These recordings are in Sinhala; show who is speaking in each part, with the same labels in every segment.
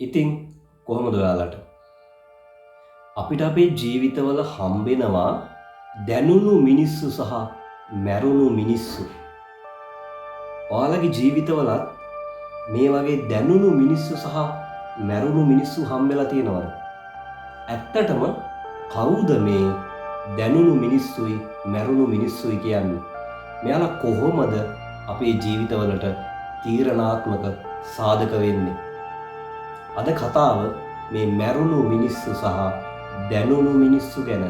Speaker 1: ඉතින් කොහොමද ඔයාලට? අපිට අපේ ජීවිතවල හම්බෙනවා දැනුණු මිනිස්සු සහ මැරුණු මිනිස්සු. ඔයාලගේ ජීවිතවලත් මේ වගේ දැනුණු මිනිස්සු සහ මැරුණු මිනිස්සු හම්බෙලා තියෙනවද? ඇත්තටම කවුද මේ දැනුණු මිනිස්සුයි මැරුණු මිනිස්සුයි කියන්නේ? මෙයාලා කොහොමද අපේ ජීවිතවලට තීරණාත්මක සාධක වෙන්නේ? අද කතාව මේ මැරුණු මිනිස්සු සහ දැනුණු මිනිස්සු ගැන.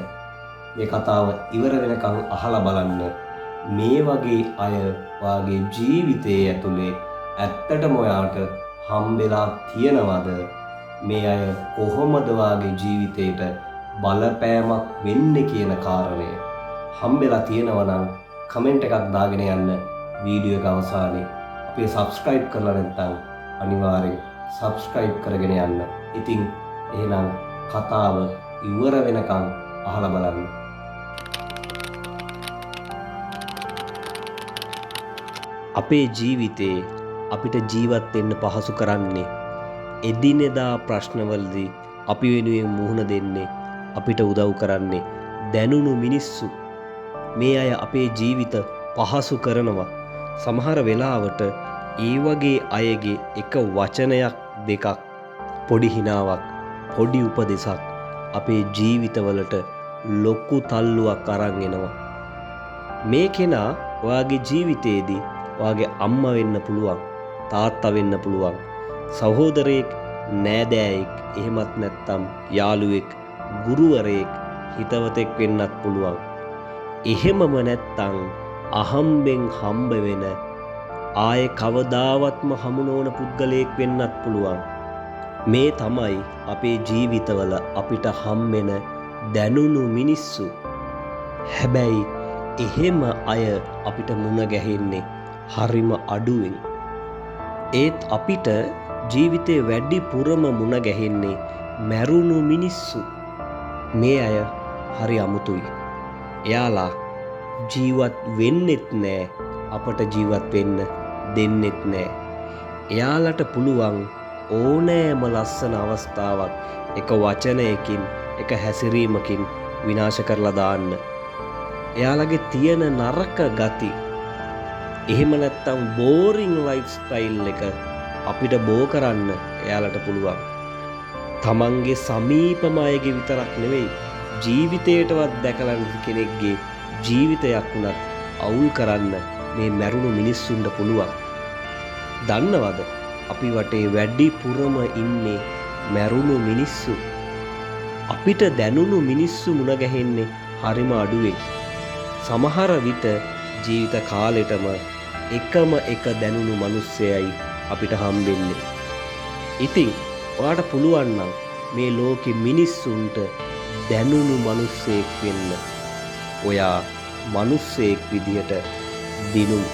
Speaker 1: මේ කතාව ඉවර වෙනකන් අහලා බලන්න. මේ වගේ අය වාගේ ජීවිතයේ ඇතුලේ ඇත්තටම ඔයාට හම්බෙලා තියෙනවද? මේ අය කොහොමද වාගේ ජීවිතේට බලපෑමක් වෙන්නේ කියන කාරණය හම්බෙලා තියෙනවා නම් කමෙන්ට් එකක් දාගෙන යන්න වීඩියෝ එක අවසානයේ. අපේ subscribe කරලා නැත්නම් අනිවාර්යෙන් subscribe කරගෙන යන්න. ඉතින් එහෙනම් කතාව ඉවර වෙනකන් අහලා බලන්න. අපේ ජීවිතේ අපිට ජීවත් වෙන්න පහසු කරන්නේ එදිනෙදා ප්‍රශ්නවලදී අපි වෙනුවෙන් මුහුණ දෙන්නේ අපිට උදව් කරන්නේ දැනුණු මිනිස්සු. මේ අය අපේ ජීවිත පහසු කරනවා. සමහර වෙලාවට ඒ වගේ අයගේ එක වචනයක් දෙකක් පොඩි හිනාවක් පොඩි උපදෙසක් අපේ ජීවිතවලට ලොකු තල්ලුවක් අරන් එනවා. මේ කෙනා ඔයාගේ ජීවිතේදී ඔයාගේ අම්මා වෙන්න පුළුවන්, තාත්තා වෙන්න පුළුවන්, සහෝදරයෙක්, නෑදෑයෙක්, එහෙමත් නැත්නම් යාළුවෙක්, ගුරුවරයෙක්, හිතවතෙක් වෙන්නත් පුළුවන්. එහෙමම නැත්නම් අහම්බෙන් හම්බ වෙන ආයේ කවදාවත්ම හමු නොවන පුද්ගලයෙක් වෙන්නත් පුළුවන්. මේ තමයි අපේ ජීවිතවල අපිට හම්බෙන දැනුණු මිනිස්සු. හැබැයි එහෙම අය අපිට මුණ ගැහෙන්නේ හරිම අඩුවෙන්. ඒත් අපිට ජීවිතේ වැඩිපුරම මුණ ගැහෙන්නේ මැරුණු මිනිස්සු. මේ අය හරි අමුතුයි. එයාලා ජීවත් වෙන්නෙත් නෑ, අපට ජීවත් වෙන්න දෙන්නෙත් නෑ. එයාලට පුළුවන් ඕනෑම ලස්සන අවස්ථාවක් එක වචනයකින්, එක හැසිරීමකින් විනාශ කරලා දාන්න. එයාලගේ තියෙන නරක ගති, එහෙම නැත්නම් බෝරිං ලයිෆ් ස්ටයිල් එක අපිට බෝ කරන්න එයාලට පුළුවන්. තමන්ගේ සමීපම අයගේ විතරක් නෙවෙයි, ජීවිතේටවත් දැකලා නැති කෙනෙක්ගේ ජීවිතයක් උනත් අවුල් කරන්න මේ මැරුණු මිනිස්සුන්ට පුළුවන්. දන්නවද අපි වටේ වැඩිපුරම ඉන්නේ මැරුණු මිනිස්සු. අපිට දැනුණු මිනිස්සු මුණ ගැහෙන්නේ හරිම අඩුවෙන්. සමහර විට ජීවිත කාලෙටම එකම එක දැනුණු මිනිස්සයයි අපිට හම්බෙන්නේ. ඉතින් ඔයාට පුළුවන් නම් මේ ලෝකෙ මිනිස්සුන්ට දැනුණු මිනිස්සෙක් වෙන්න. ඔයා මිනිස්සෙක් විදියට දිනුම්